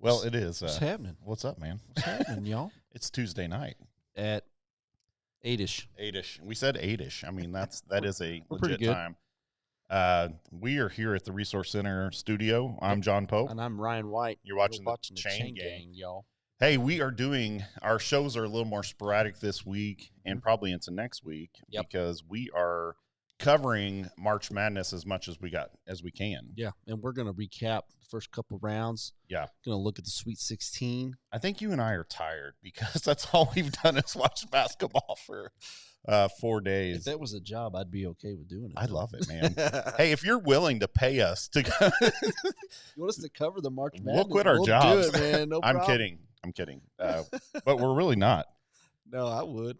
Well, it is. What's happening? What's up, man? What's happening, y'all? It's Tuesday night. At 8-ish. 8-ish. We said 8-ish. I mean, that is a we're pretty legit good. time. We are here at the Resource Center studio. I'm John Pope. And I'm Ryan White. You're watching We're the Chain Gang, y'all. Hey, we are doing our shows are a little more sporadic this week and probably into next week because we are covering March Madness as much as we can. Yeah, and we're going to recap the first couple rounds. Yeah. Going to look at the Sweet 16. I think you and I are tired because that's all we've done is watch basketball for 4 days. If that was a job, I'd be okay with doing it. I love it, man. Hey, if you're willing to pay us to go, you want us to cover the March Madness? We'll quit our jobs. Do it, man. No problem. I'm kidding. But we're really not. No, I would.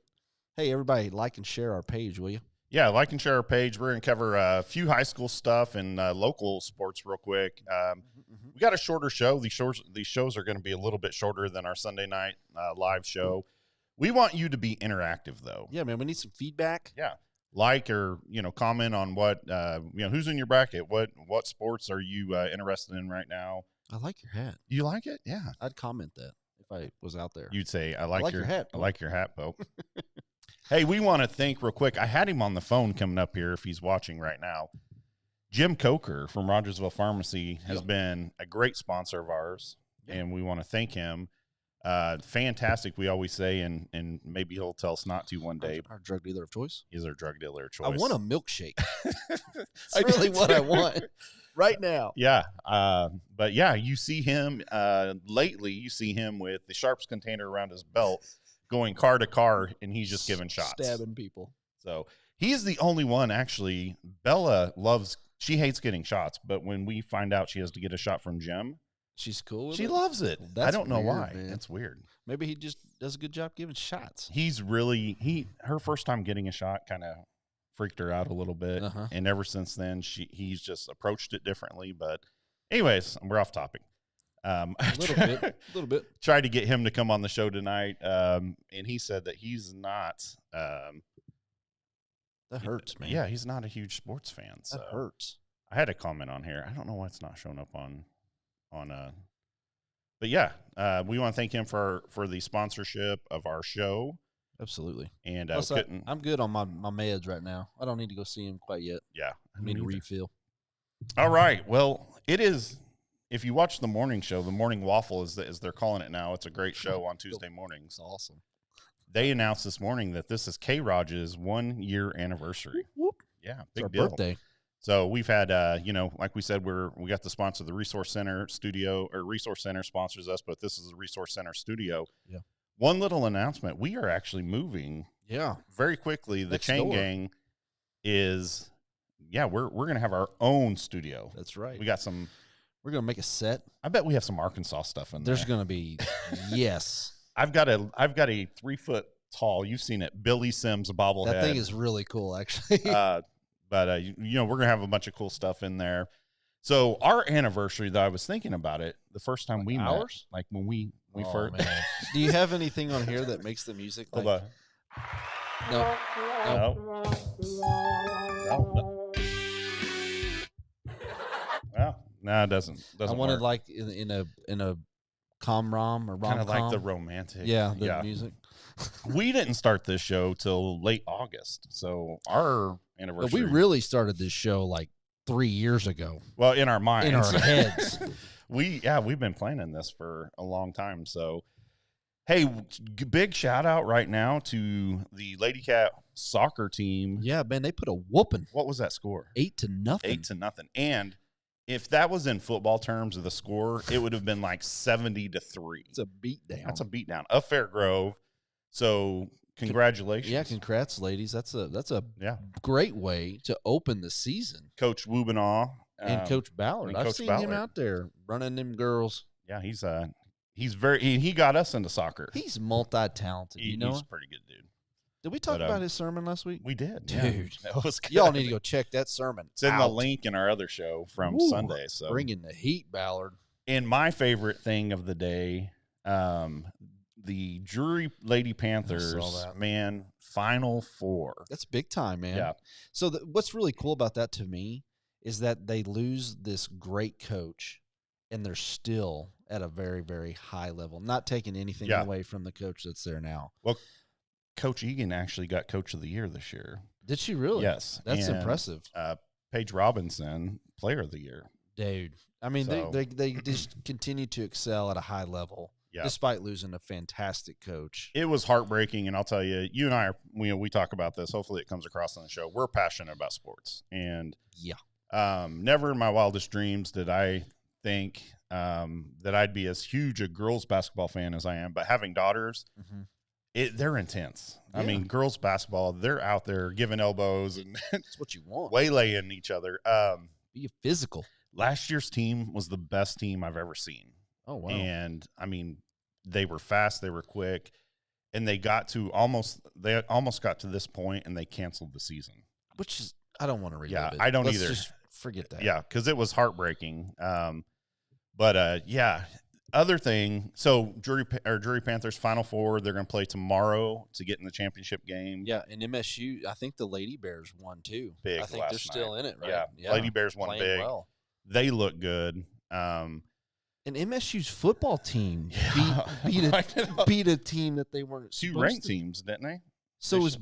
Hey, everybody, like and share our page, will you? Yeah, like and share our page. We're going to cover a few high school stuff and local sports real quick. We got a shorter show. These shows are going to be a little bit shorter than our Sunday night live show. We want you to be interactive, though. Yeah, man, we need some feedback. Yeah, like or comment on what who's in your bracket. What sports are you interested in right now? I like your hat. You like it? Yeah, I'd comment that if I was out there. You'd say I like your hat. I like your hat, Pope. Hey, we want to thank real quick. I had him on the phone coming up here if he's watching right now. Jim Coker from Rogersville Pharmacy has been a great sponsor of ours, and we want to thank him. Fantastic, we always say, and maybe he'll tell us not to one day. Our drug dealer of choice. He's our drug dealer of choice. I want a milkshake. That's really what I want right now. Yeah, but yeah, you see him lately. You see him with the Sharps container around his belt, going car to car, and he's just giving shots, stabbing people. So he's the only one. Actually, Bella she hates getting shots, but when we find out she has to get a shot from Jim, she's cool with she it. loves it. I don't know why. Man. It's weird. Maybe he just does a good job giving shots. He's her first time getting a shot kind of freaked her out a little bit, and ever since then he's just approached it differently. But anyways, we're off topic. A little bit. Tried to get him to come on the show tonight, and he said that he's not. That hurts, man. Yeah, he's not a huge sports fan. So that hurts. I had a comment on here. I don't know why it's not showing up on. But yeah, we want to thank him for the sponsorship of our show. Absolutely. And I'm good on my meds right now. I don't need to go see him quite yet. Yeah, I need a refill. All right. Well, it is. If you watch the morning show, the Morning Waffle as they're calling it now, it's a great show on Tuesday mornings. Awesome. They announced this morning that this is K-ROG's 1 year anniversary. Whoop. Yeah, It's big our deal. birthday. So we've had, like we said, we got the sponsor, the Resource Center studio, or Resource Center sponsors us, but this is the Resource Center studio. Yeah. One little announcement: we are actually moving. Yeah. Very quickly. The Next Chain door. Gang is, we're gonna have our own studio. That's right. We got some. We're gonna make a set. I bet we have some Arkansas stuff in there. There's gonna be yes. I've got a 3 foot tall. You've seen it, Billy Sims bobblehead. That thing is really cool, actually. But we're gonna have a bunch of cool stuff in there. So our anniversary, though, I was thinking about it the first time we met, like when we first. Man. Do you have anything on here that makes the music? Hold like, on. No. Well, no, it doesn't. I wanted work. like in a com-rom or rom-com. Kind of like the romantic. the music. We didn't start this show till late August, so our anniversary. But we really started this show like 3 years ago. Well, in our minds, in our heads. We've been planning this for a long time. So, hey, big shout out right now to the Lady Cat soccer team. Yeah, man, they put a whooping. What was that score? 8-0. 8-0. And if that was in football terms of the score, it would have been like 70-3. It's a beatdown. That's a beatdown of Fairgrove. So congratulations. Yeah, congrats, ladies. That's a great way to open the season. Coach Wubinaw. And Coach Ballard. and I've Coach seen Ballard. him out there running them girls. Yeah, he got us into soccer. He's multi-talented. He's a pretty good dude. Did we talk about his sermon last week? We did. Dude. Yeah. That was good. Y'all need to go check that sermon. It's in the link in our other show from Sunday. So bringing the heat, Ballard. And my favorite thing of the day, the Drury Lady Panthers, man, Final Four. That's big time, man. Yeah. So what's really cool about that to me is that they lose this great coach, and they're still at a very, very high level. Not taking anything away from the coach that's there now. Well, Coach Egan actually got Coach of the Year this year. Did she really? Yes. That's impressive. Paige Robinson, Player of the Year. Dude. I mean, they just continue to excel at a high level, despite losing a fantastic coach. It was heartbreaking, and I'll tell you, you and I, we talk about this. Hopefully it comes across on the show. We're passionate about sports. And never in my wildest dreams did I think that I'd be as huge a girls basketball fan as I am. But having daughters, they're intense. Yeah. I mean, girls basketball, they're out there giving elbows and that's what you want. Waylaying each other. Be physical. Last year's team was the best team I've ever seen. Oh, wow. And, I mean, they were fast, they were quick, and they almost got to this point, and they canceled the season. Which is, I don't want to relive it. I don't Let's either. Just forget that. Yeah, because it was heartbreaking. Other thing, so Drury Panthers Final Four, they're going to play tomorrow to get in the championship game. Yeah, and MSU, I think the Lady Bears won too. Big. I think they're still in it, right? Yeah. Lady Bears won big. Well. They look good. And MSU's football team beat a team that they weren't supposed to. 2 ranked teams, didn't they? So is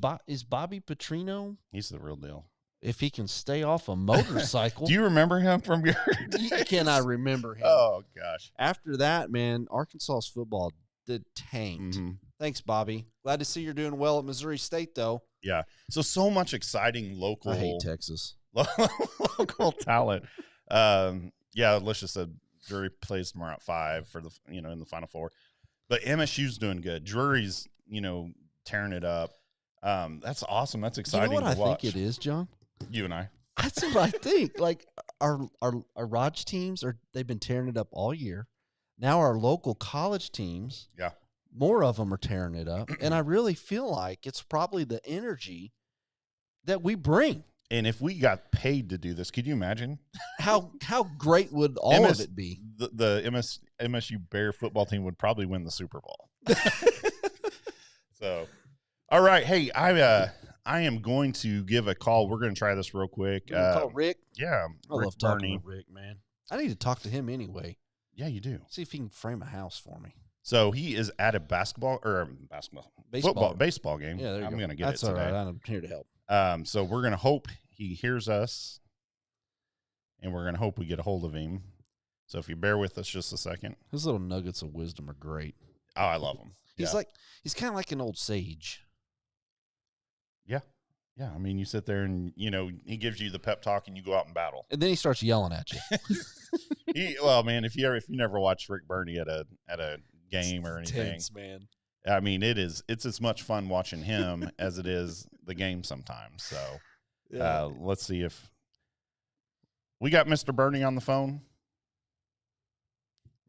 Bobby Petrino? He's the real deal. If he can stay off a motorcycle. Do you remember him from your days? Can I remember him? Oh, gosh. After that, man, Arkansas's football did tanked. Mm-hmm. Thanks, Bobby. Glad to see you're doing well at Missouri State, though. Yeah. So much exciting local. I hate Texas. Local talent. Let's just said Drury plays tomorrow at 5 for the in the Final Four. But MSU's doing good. Drury's, tearing it up. That's awesome. That's exciting. You know what to watch. think it is, John? You and I. That's what I think. Like our ROG teams they've been tearing it up all year. Now our local college teams, more of them are tearing it up, and I really feel like it's probably the energy that we bring. And if we got paid to do this, could you imagine how great would all of it be? The MSU Bear football team would probably win the Super Bowl. So, all right, hey, I am going to give a call. We're going to try this real quick. Call Rick? Yeah. I love talking to Rick, man. I need to talk to him anyway. Yeah, you do. See if he can frame a house for me. So he is at a baseball game. Yeah, there you I'm go. going to get That's it today. all right. I'm here to help. So we're going to hope he hears us, and we're going to hope we get a hold of him. So if you bear with us just a second. His little nuggets of wisdom are great. Oh, I love him. He's kind of like an old sage. Yeah. Yeah. I mean, you sit there and, he gives you the pep talk and you go out and battle. And then he starts yelling at you. Man, if you never watched Rick Burney at a game or anything, tense, man. I mean, it's as much fun watching him as it is the game sometimes. So let's see if we got Mr. Burney on the phone.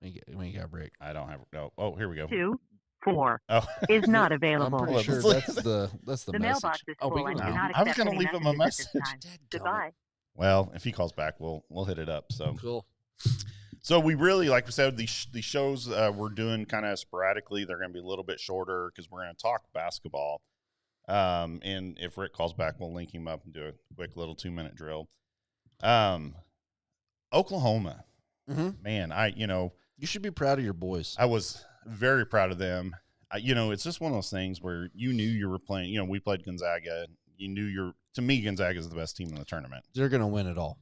We got Rick. I don't have. Oh, here we go. 4 is not available. I'm pretty sure that's the message. Mailbox is full and cannot I was accept going to any leave him a messages message. at this time. Goodbye. Well, if he calls back, we'll hit it up. So cool. So we really, like we said, these shows we're doing kind of sporadically. They're going to be a little bit shorter because we're going to talk basketball. And if Rick calls back, we'll link him up and do a quick little 2-minute drill. Oklahoma, man, you should be proud of your boys. I was very proud of them. It's just one of those things where you knew you were playing. We played Gonzaga. You knew to me, Gonzaga is the best team in the tournament. They're going to win it all,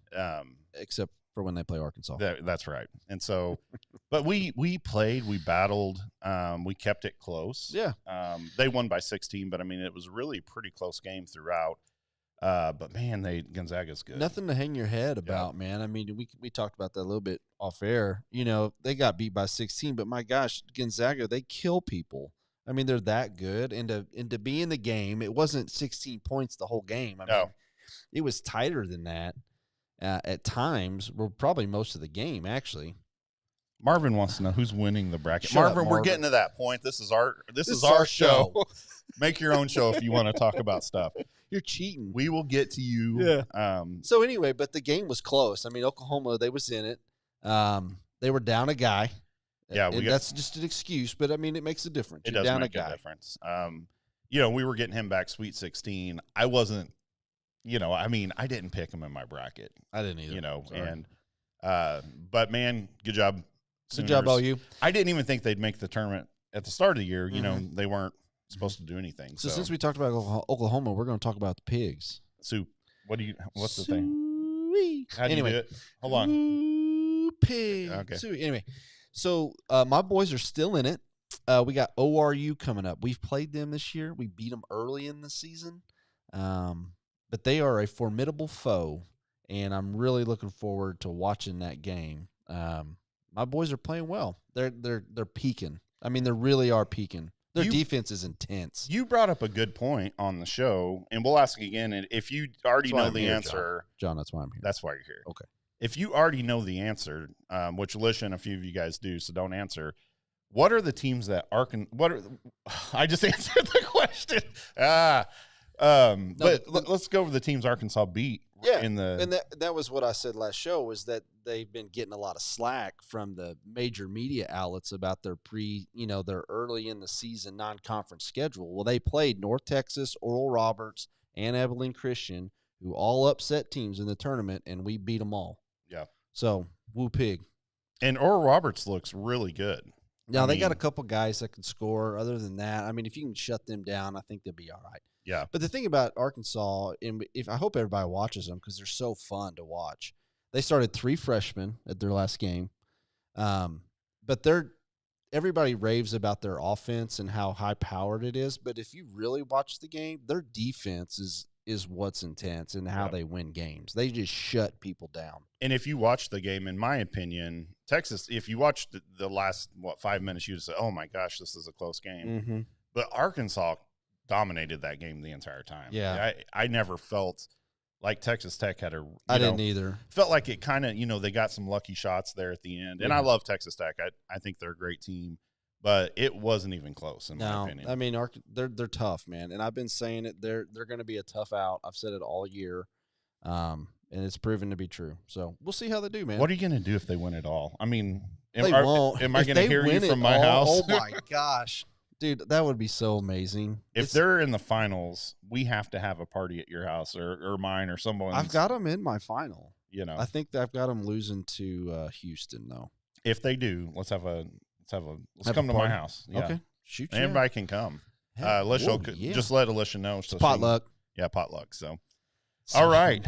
except for when they play Arkansas. That's right. And so, but we played, we battled, we kept it close. Yeah. They won by 16, but I mean, it was really a pretty close game throughout. But man, Gonzaga's good. Nothing to hang your head about, man. I mean, we talked about that a little bit off air. They got beat by 16, but my gosh, Gonzaga, they kill people. I mean, they're that good. And to be in the game, it wasn't 16 points the whole game. I mean, it was tighter than that at times. Well, probably most of the game, actually. Marvin wants to know who's winning the bracket. Marvin, we're getting to that point. This is our show. Make your own show if you want to talk about stuff. You're cheating. We will get to you. Yeah. So anyway, but the game was close. I mean, Oklahoma, they was in it. They were down a guy. Yeah, that's just an excuse, but I mean, it makes a difference. It does make a difference. We were getting him back Sweet 16. I wasn't, I didn't pick him in my bracket. I didn't either. But man, good job Good job, OU. I didn't even think they'd make the tournament at the start of the year. You know, they weren't supposed to do anything. So since we talked about Oklahoma, we're going to talk about the pigs. Soup. What's the thing? How do you do it? Hold on. Pig. Okay. Anyway, so my boys are still in it. We got ORU coming up. We've played them this year. We beat them early in the season. But they are a formidable foe, and I'm really looking forward to watching that game. My boys are playing well. They're peaking. I mean, they really are peaking. Their defense is intense. You brought up a good point on the show, and we'll ask again. And if you already know the answer, John, that's why I'm here. That's why you're here. Okay. If you already know the answer, which Alicia and a few of you guys do, so don't answer. What are the teams that I just answered the question. Let's go over the teams Arkansas beat. Yeah, and that was what I said last show, was that they've been getting a lot of slack from the major media outlets about their their early in the season non-conference schedule. Well, they played North Texas, Oral Roberts, and Abilene Christian, who all upset teams in the tournament, and we beat them all. Yeah. So, woo pig. And Oral Roberts looks really good. Now, they got a couple guys that can score. Other than that, I mean, if you can shut them down, I think they'll be all right. Yeah. But the thing about Arkansas, and I hope everybody watches them because they're so fun to watch. They started 3 freshmen at their last game. But everybody raves about their offense and how high-powered it is. But if you really watch the game, their defense is what's intense and how they win games. They just shut people down. And if you watch the game, in my opinion, Texas, if you watch the last, 5 minutes, you'd say, oh, my gosh, this is a close game. Mm-hmm. But Arkansas dominated that game the entire time. Yeah. I never felt like Texas Tech had I didn't either. Felt like it kind of, they got some lucky shots there at the end. And I love Texas Tech. I think they're a great team. But it wasn't even close, in my opinion. I mean, they're tough, man. And I've been saying it. They're going to be a tough out. I've said it all year. And it's proven to be true. So we'll see how they do, man. What are you going to do if they win it all? I mean, won't. Am I going to hear you from my house? Oh, my gosh. Dude, that would be so amazing. If they're in the finals, we have to have a party at your house or mine or someone's. I've got them in my final. I think that I've got them losing to Houston, though. If they do, let's come to my house. Yeah. Okay. Shoot. Everybody can come. Alicia, just let Alicia know. So potluck. Potluck. So all right.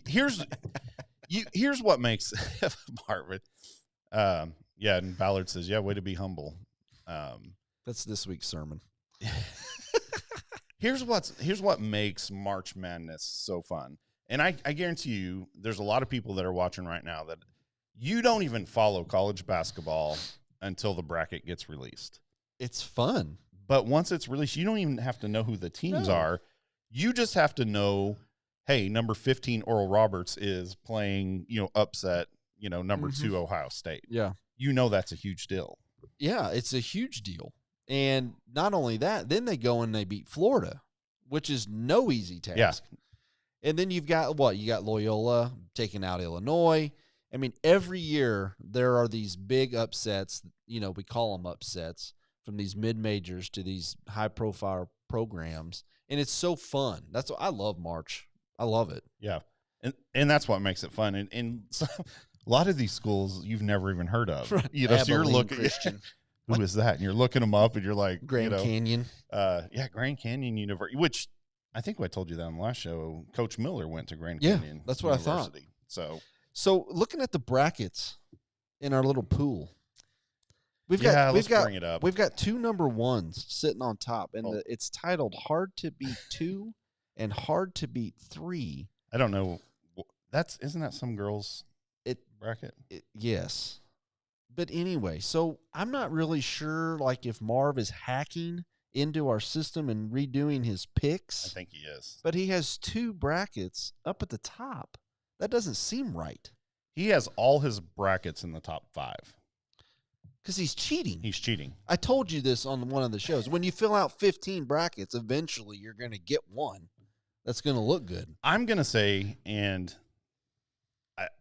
Here's what makes Marvin. And Ballard says, way to be humble. That's this week's sermon. Here's what makes March Madness so fun. And I guarantee you there's a lot of people that are watching right now that you don't even follow college basketball until the bracket gets released. It's fun. But once it's released, you don't even have to know who the teams are. You just have to know, hey, number 15 Oral Roberts is playing, upset, number 2 Ohio State. Yeah. That's a huge deal. Yeah, it's a huge deal. And not only that, then they go and they beat Florida, which is no easy task. Yeah. And then you've got You got Loyola taking out Illinois. I mean, every year there are these big upsets, we call them upsets, from these mid-majors to these high-profile programs, and it's so fun. That's what I love March. I love it. Yeah, and that's what makes it fun. And so, a lot of these schools you've never even heard of. Right. So you're looking, who is that? And you're looking them up, and you're like, Grand Canyon. Grand Canyon University, which I think I told you that on the last show. Coach Miller went to Grand Canyon. That's what University. I thought. So looking at the brackets in our little pool, we've got 2 number 1s sitting on top, and it's titled "Hard to Beat 2" and "Hard to Beat 3." I don't know. Isn't that some girls' bracket? Yes, but anyway, so I'm not really sure, if Marv is hacking into our system and redoing his picks. I think he is, but he has 2 brackets up at the top. That doesn't seem right. He has all his brackets in the top 5. Because he's cheating. He's cheating. I told you this on one of the shows. When you fill out 15 brackets, eventually you're going to get one that's going to look good. I'm going to say, and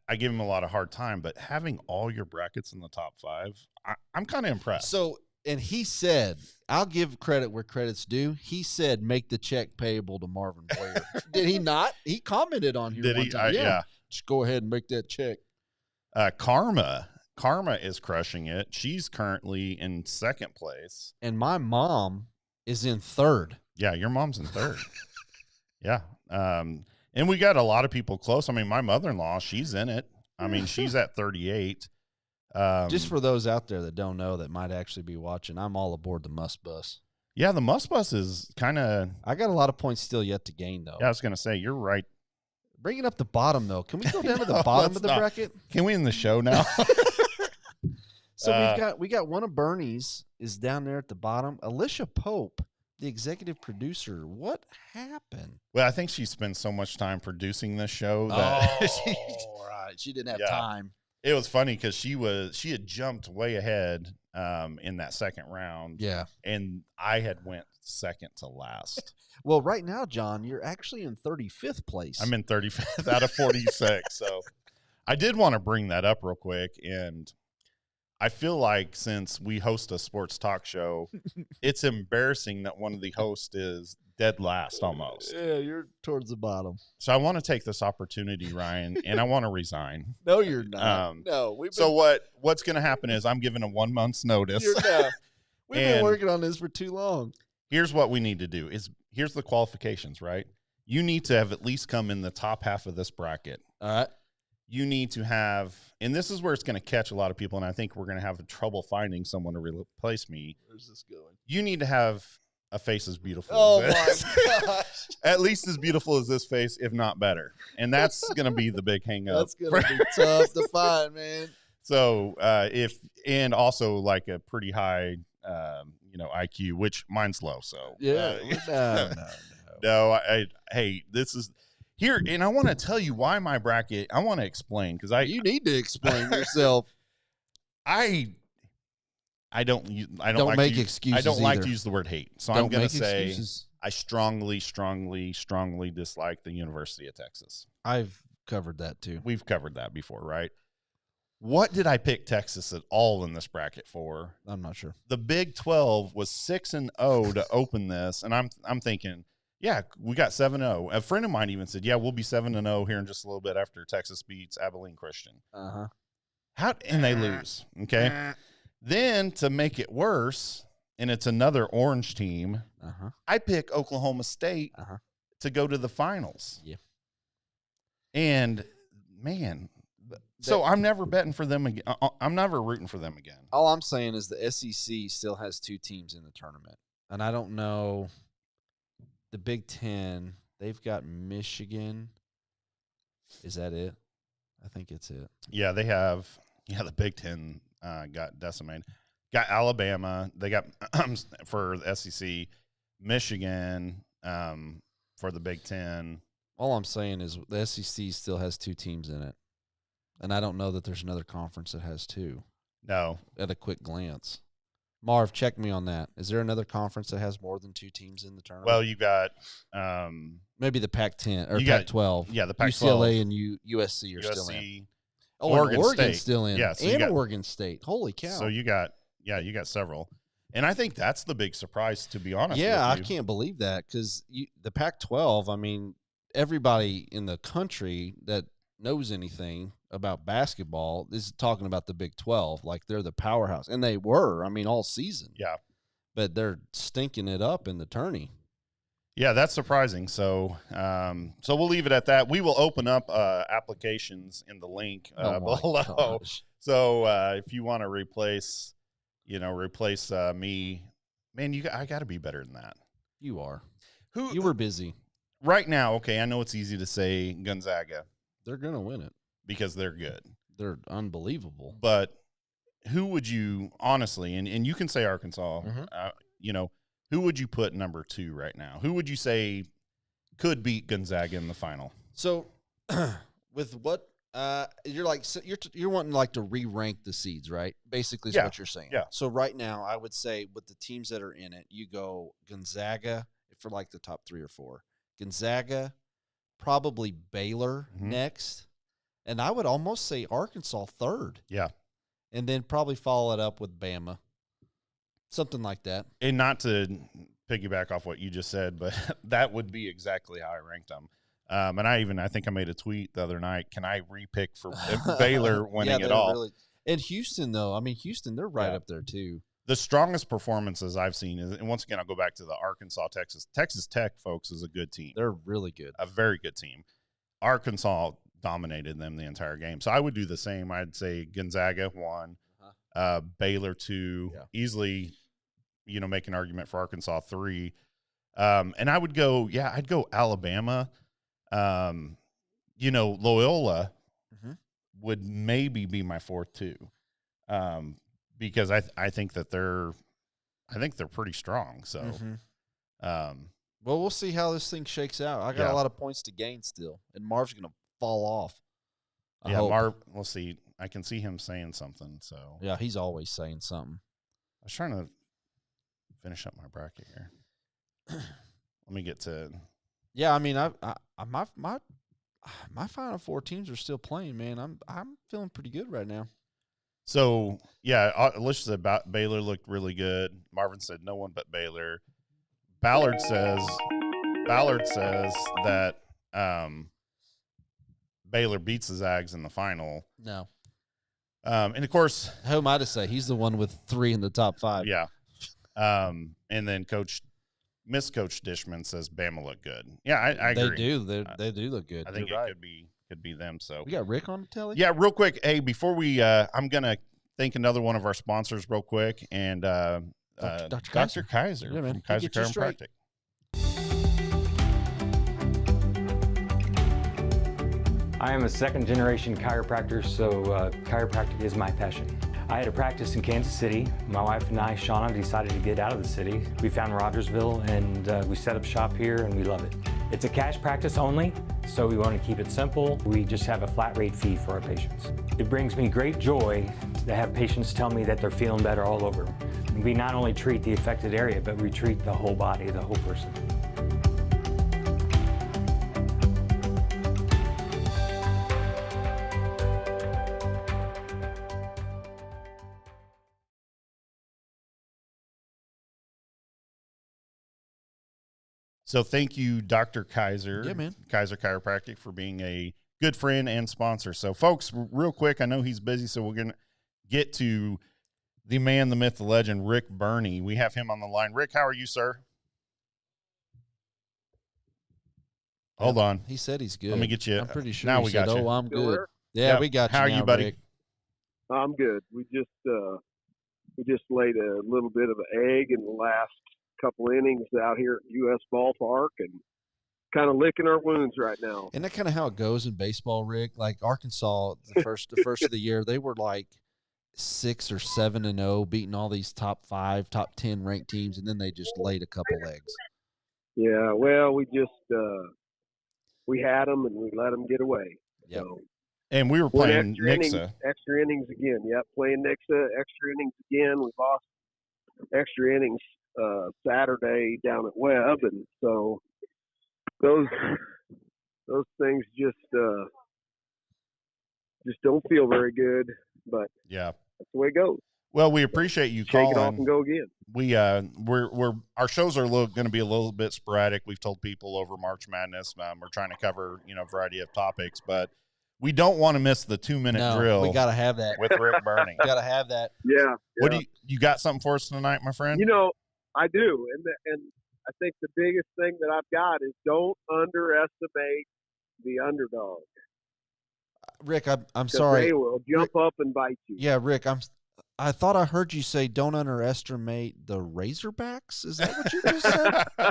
I give him a lot of hard time, but having all your brackets in the top 5, I'm kind of impressed. So, and he said, I'll give credit where credit's due. He said, make the check payable to Marvin Boyer. Did he not? He commented on here one time. Yeah. Just go ahead and make that check. Karma Karma is crushing it. She's currently in second place. And my mom is in third. Yeah, your mom's in third. Yeah. And we got a lot of people close. I mean, my mother-in-law, she's in it. I mean, she's at 38. Just for those out there that don't know that might actually be watching, I'm all aboard the Must Bus. Yeah, the Must Bus is kind of... I got a lot of points still yet to gain, though. Yeah, I was going to say, you're right. Bring it up the bottom, though. Can we go down to the bottom of the bracket? Can we end the show now? So we got one of Bernie's is down there at the bottom. Alicia Pope, the executive producer. What happened? Well, I think she spent so much time producing this show that right. She didn't have time. It was funny because she had jumped way ahead in that second round. Yeah. And I had went second to last. Well, right now, John, you're actually in 35th place. I'm in 35th out of 46. So I did want to bring that up real quick. And I feel like since we host a sports talk show, it's embarrassing that one of the hosts is dead last almost. Yeah, you're towards the bottom. So I want to take this opportunity, Ryan, and I want to resign. No, you're not. No. What's going to happen is I'm giving a 1 month's notice. We've been working on this for too long. Here's what we need to do here's the qualifications, right? You need to have at least come in the top half of this bracket. All right. You need to have, and this is where it's going to catch a lot of people, and I think we're going to have trouble finding someone to replace me. Where's this going? You need to have a face as beautiful as this. My gosh. At least as beautiful as this face, if not better. And that's going to be the big hang up. That's going to be tough to find, man. So and also like a pretty high, IQ, which mine's low. So no. Hey, this is here. And I want to tell you why my bracket, I want to explain because you need to explain yourself. I don't like make excuses. I don't either. like to use the word hate. So I'm going to say excuses. I strongly dislike the University of Texas. I've covered that too. We've covered that before, right? What did I pick Texas at all in this bracket for? I'm not sure. The Big 12 was 6-0 to open this, and I'm thinking, yeah, we got 7-0. A friend of mine even said, yeah, we'll be 7-0 here in just a little bit after Texas beats Abilene Christian. And they lose, okay? Then to make it worse, and it's another orange team, I pick Oklahoma State to go to the finals. Yeah. And, man, so I'm never betting for them again. I'm never rooting for them again. All I'm saying is the SEC still has 2 teams in the tournament. And I don't know the Big Ten. They've got Michigan. Is that it? I think it's it. Yeah, they have. Yeah, the Big Ten got decimated. Got Alabama. They got for the SEC, Michigan for the Big Ten. All I'm saying is the SEC still has 2 teams in it. And I don't know that there's another conference that has 2. No. At a quick glance. Marv, check me on that. Is there another conference that has more than 2 teams in the tournament? Well, you got maybe the Pac-10 or Pac-12. Yeah, the Pac-12. UCLA and USC are still in. Oh, Oregon's still in. Yeah, so and Oregon State. Holy cow. So you got several. And I think that's the big surprise, to be honest with you. I can't believe that because the Pac-12, I mean, everybody in the country that knows anything about basketball is talking about the Big 12 like they're the powerhouse, and they were, I mean, all season. Yeah, but they're stinking it up in the tourney. Yeah, that's surprising. So so we'll leave it at that. We will open up applications in the link below. Gosh. So if you want to replace me, man, I got to be better than that. You are. You were busy right now. Okay, I know it's easy to say Gonzaga. They're going to win it. Because they're good. They're unbelievable. But who would you, honestly, and you can say Arkansas, who would you put number 2 right now? Who would you say could beat Gonzaga in the final? So with what you're like, you're wanting like to re-rank the seeds, right? Basically is what you're saying. Yeah. So right now I would say with the teams that are in it, you go Gonzaga for like the top 3 or 4. Gonzaga, probably Baylor next. And I would almost say Arkansas 3rd. Yeah. And then probably follow it up with Bama. Something like that. And not to piggyback off what you just said, but that would be exactly how I ranked them. And I think I made a tweet the other night. Can I repick for Baylor winning it all? Really, And Houston, though, I mean, Houston, they're right up there too. The strongest performances I've seen is, and once again, I'll go back to the Arkansas, Texas Tech, folks, is a good team. They're really good. A very good team. Arkansas dominated them the entire game. So I would do the same. I'd say Gonzaga 1, Baylor 2, easily, make an argument for Arkansas 3. And I would go, I'd go Alabama. Loyola would maybe be my 4th too. Because I think that they're pretty strong. So, well, we'll see how this thing shakes out. I got a lot of points to gain still, and Marv's going to fall off. Marv, we'll see. I can see him saying something. So yeah, he's always saying something. I was trying to finish up my bracket here. Let me get to. Yeah, I mean, my Final Four teams are still playing, man. I'm feeling pretty good right now. So, Alicia said Baylor looked really good. Marvin said no one but Baylor. Ballard says that Baylor beats the Zags in the final. No. And, of course. Who am I to say? He's the one with 3 in the top 5. Yeah. And then Coach Dishman says Bama looked good. Yeah, I agree. They do. They do look good. I think it could be them. So we got Rick on the telly. Yeah, real quick. Hey, before we, I'm gonna thank another one of our sponsors real quick, and Dr. Kaiser from Kaiser Chiropractic. I am a second-generation chiropractor, so chiropractic is my passion. I had a practice in Kansas City. My wife and I, Shauna, decided to get out of the city. We found Rogersville, and we set up shop here, and we love it. It's a cash practice only, so we want to keep it simple. We just have a flat rate fee for our patients. It brings me great joy to have patients tell me that they're feeling better all over. We not only treat the affected area, but we treat the whole body, the whole person. So thank you, Dr. Kaiser, Kaiser Chiropractic, for being a good friend and sponsor. So, folks, real quick, I know he's busy, so we're going to get to the man, the myth, the legend, Rick Burney. We have him on the line. Rick, how are you, sir? Hold on. He said he's good. Let me get you. I'm pretty sure. Now we got you. Oh, I'm good. Yeah, we got you. How are you, buddy? Rick. I'm good. We just laid a little bit of an egg in the last couple innings out here at U.S. Ballpark and kind of licking our wounds right now. Isn't that kind of how it goes in baseball, Rick? Like Arkansas, the first of the year, they were like 6 or 7-0, beating all these top 5, top 10 ranked teams, and then they just laid a couple eggs. Yeah, well, we we had them and we let them get away. Yep. So, and we were playing Nixa. Extra innings again. Yep, playing Nixa, extra innings again. We lost extra innings Saturday down at Webb, and so those things just don't feel very good, but yeah, that's the way it goes. Well, we appreciate you calling. Shake it off and go again. We're our shows are going to be a little bit sporadic. We've told people over March Madness we're trying to cover a variety of topics, but we don't want to miss the 2-minute drill. We got to have that with Rick Burney. Got to have that. Yeah. What do you got something for us tonight, my friend? I do, and I think the biggest thing that I've got is don't underestimate the underdog. Rick, I'm sorry. They will jump up and bite you. Yeah, Rick, I thought I heard you say don't underestimate the Razorbacks. Is that what you just said?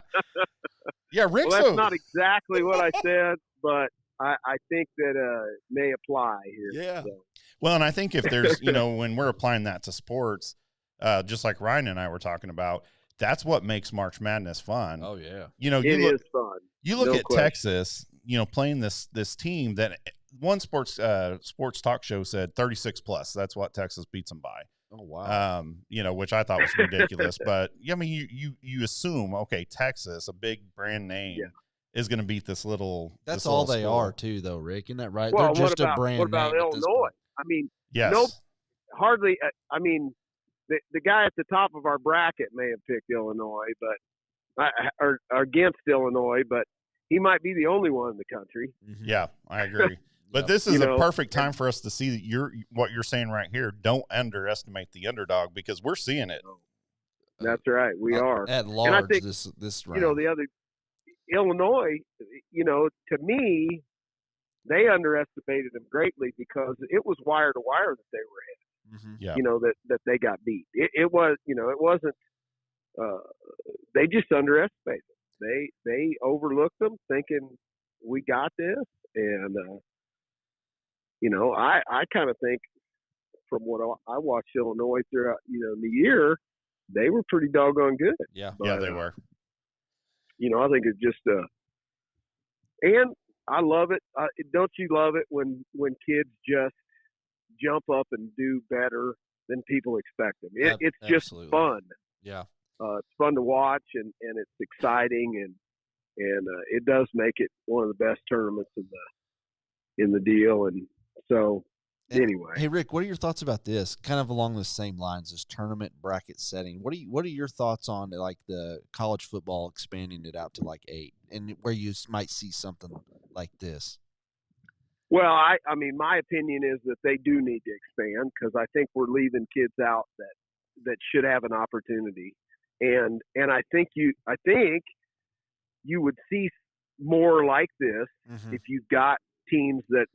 Yeah, Rick. Well, that's not exactly what I said, but I think that may apply here. Yeah. So. Well, and I think if there's, when we're applying that to sports, just like Ryan and I were talking about, that's what makes March Madness fun. Oh yeah. It is fun. You look at question. Texas, playing this team that one sports talk show said 36 plus. That's what Texas beats them by. Oh wow. Which I thought was ridiculous, but I mean, you assume, okay, Texas, a big brand name, is going to beat this little. That's this all little they school. are too, though, Rick. Isn't that right? Well, they're just a brand. What about name Illinois? I mean, yes. Hardly. I mean, the guy at the top of our bracket may have picked Illinois, but or against Illinois, but he might be the only one in the country. Yeah, I agree. But this is a perfect time for us to see that what you're saying right here. Don't underestimate the underdog because we're seeing it. That's right. We are. At large, and I think, this round. the other Illinois, to me, they underestimated them greatly because it was wire to wire that they were in. Mm-hmm. Yeah. That they got beat. It was, it wasn't. They just underestimated them. They overlooked them, thinking we got this, and I kind of think from what I watched Illinois throughout the year, they were pretty doggone good. Yeah, but, they were. I think it's just and I love it. Don't you love it when kids just jump up and do better than people expect them? It's just absolutely. Fun. Yeah. It's fun to watch and it's exciting and it does make it one of the best tournaments in the deal. And so anyway. Hey Rick, what are your thoughts about this? Kind of along the same lines, this tournament bracket setting. What are your thoughts on like the college football expanding it out to like 8 and where you might see something like this? Well, I mean, my opinion is that they do need to expand because I think we're leaving kids out that should have an opportunity. And I think you would see more like this if you've got teams that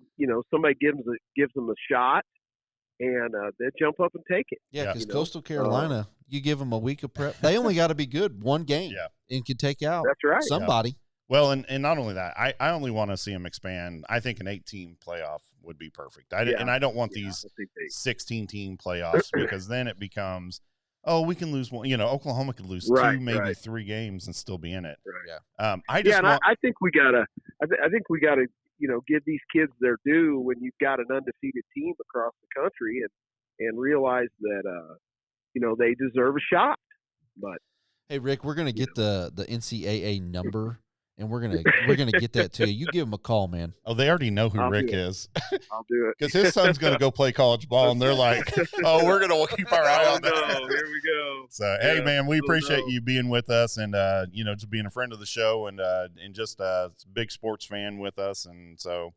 somebody gives them a shot and they jump up and take it. Yeah, because Coastal Carolina, you give them a week of prep, they only got to be good one game, and can take out somebody. Yeah. Well, and not only that, I only want to see them expand. I think an 8-team playoff would be perfect. And I don't want these 16-team playoffs because then it becomes, we can lose one. Oklahoma could lose 2, maybe 3 games and still be in it. Right. Yeah. I think we gotta. I think we gotta. Give these kids their due when you've got an undefeated team across the country and realize that they deserve a shot. But hey, Rick, we're gonna get the NCAA number. And we're gonna get that to you. You give them a call, man. Oh, they already know who Rick is. I'll do it because his son's gonna go play college ball, and they're like, "Oh, we're gonna keep our eye on that." Here we go. So, hey, man, we appreciate you being with us, and just being a friend of the show, and just a big sports fan with us. And so,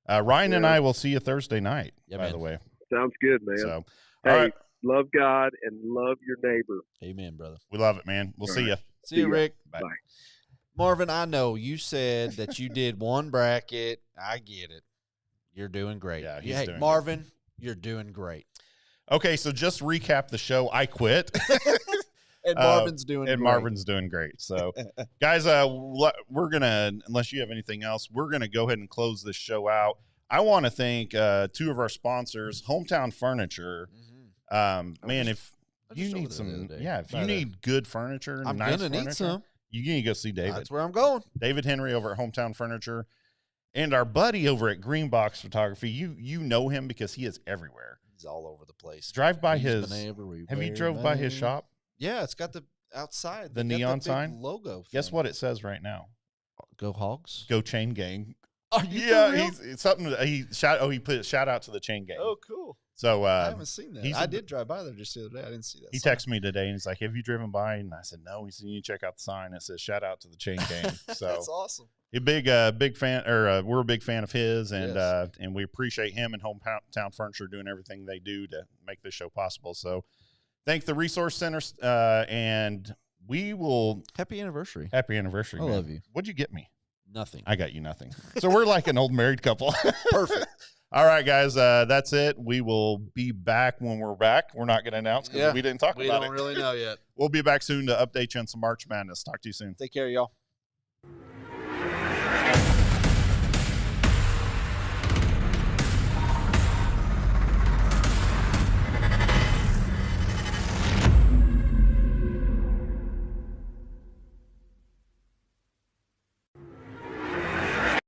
Ryan and I will see you Thursday night. By the way, sounds good, man. So, hey, all right. Love God and love your neighbor. Amen, brother. We love it, man. We'll see you. See you, Rick. Bye. Marvin, I know you said that you did one bracket. I get it. You're doing great. Yeah, he's doing Marvin, you're doing great. Okay, so just recap the show. I quit. And Marvin's doing great. And Marvin's doing great. So, guys, we're going to, unless you have anything else, we're going to go ahead and close this show out. I want to thank 2 of our sponsors, Hometown Furniture. Man, if you need some, if you need good furniture, I'm nice going to need some. You need to go see David. That's where I'm going. David Henry over at Hometown Furniture. And our buddy over at Green Box Photography. You know him because he is everywhere. He's all over the place. Drive by his. Have you drove by his shop? Yeah, it's got the outside. The neon sign logo. Guess what it says right now? Go Hogs. Go Chain Gang. Are you for real? It's something. He put a shout out to the Chain Gang. Oh, cool. So I haven't seen that. I did drive by there just the other day. I didn't see that. He texted me today and he's like, "Have you driven by?" And I said, "No." He said, "You check out the sign. It says shout out to the Chain Gang." So that's awesome. A big fan, or we're a big fan of his, and and we appreciate him and Hometown Furniture doing everything they do to make this show possible. So thank the Resource Center, and we will happy anniversary. Happy anniversary. I man. love you. What'd you get me? Nothing. I got you nothing. So we're like an old married couple. Perfect. All right, guys, that's it. We will be back when we're back. We're not going to announce because we didn't talk about it. We don't really know yet. We'll be back soon to update you on some March Madness. Talk to you soon. Take care, y'all.